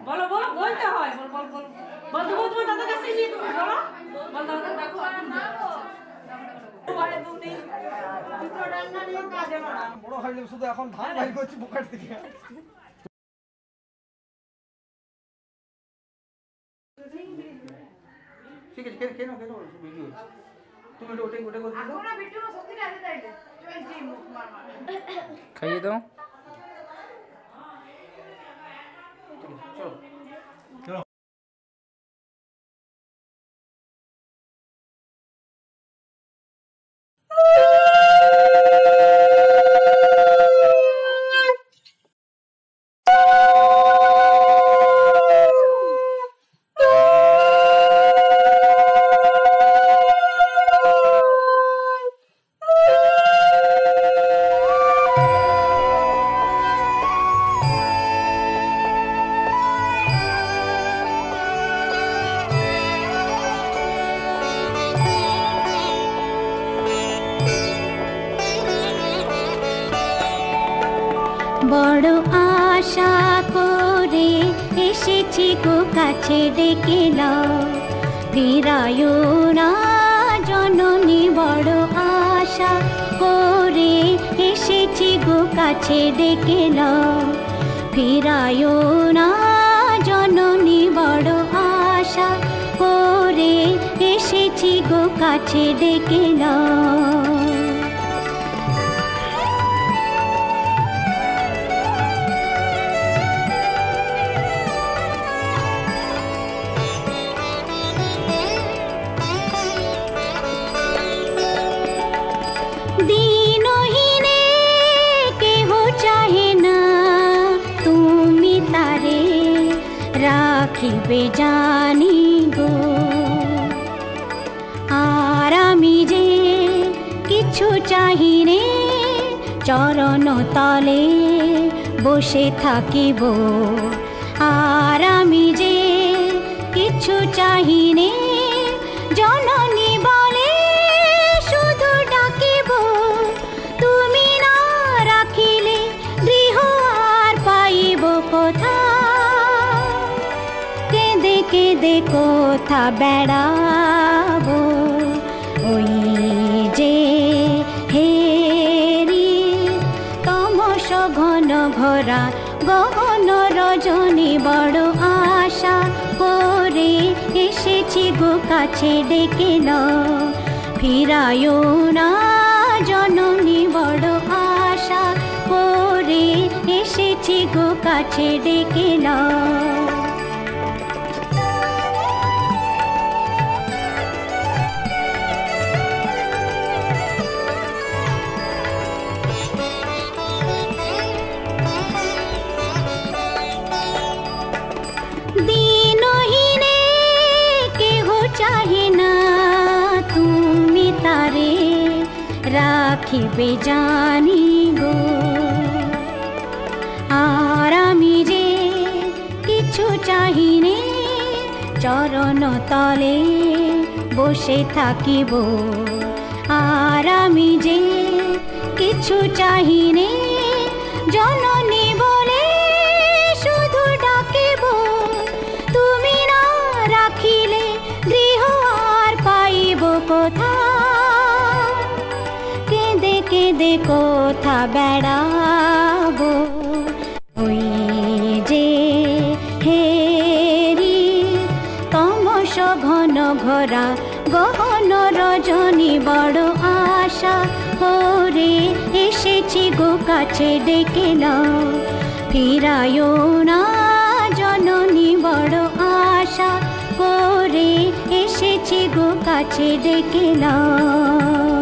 বলো বলো বলতে হয় বল বল বল বল তুমি তোমার দাদার কাছে নিয়ে তুমি বলো বল দাদা দেখো বড় হইলে শুধু এখন ধান বাইর করছি পকেট থেকে। ঠিক আছে কেন কেন ভিডিও তুমি ওটাই ওটা করতে দাও না ভিডিও সত্যি আছে তাইলে চলছি মুখ মার মার খাইয়ে দাও চলো চলো বড় আশা করে এসেছি গো কাছে ডেকে নাও ফিরায়ো না জননী বড় আশা করে এসেছি গো কাছে ডেকে নাও ফিরায়ো না জননী বড় আশা করে এসেছি গো কাছে ডেকে নাও রাখিবে জানি গো আর আমি যে কিছু চাহি রে চরণ তলে বসে থাকিব আর আমি যে কিছু চাহি রে জননী বলে শুধু ডাকিব তুমি না রাখিলে গৃহ আর পাইব কোথা কেঁদে কোথা বেড়াবো ওই যে হেরি তমস ঘন ঘোরা গহন রজনী বড় আশা করে এসেছি গো কাছে ডেকে নাও ফিরায়ো না জননী বড় আশা করে এসেছি গো কাছে ডেকে নাও রাখিবে জানি গো আর আমি যে কিছু চাহি নে চরণ তলে বসে থাকিব আর আমি যে কিছু চাহি নে জননী বলে শুধু ডাকিব তুমি না রাখিলে গৃহ আর পাইব কোথা কেঁদে কোথা বেড়াবো ওই যে হেরি তমস ঘন ঘোরা গহন রজনী বড় আশা করে এসেছি গো কাছে ডেকে নাও ফিরায়ো না জননী বড় আশা করে এসেছি গো কাছে ডেকে নাও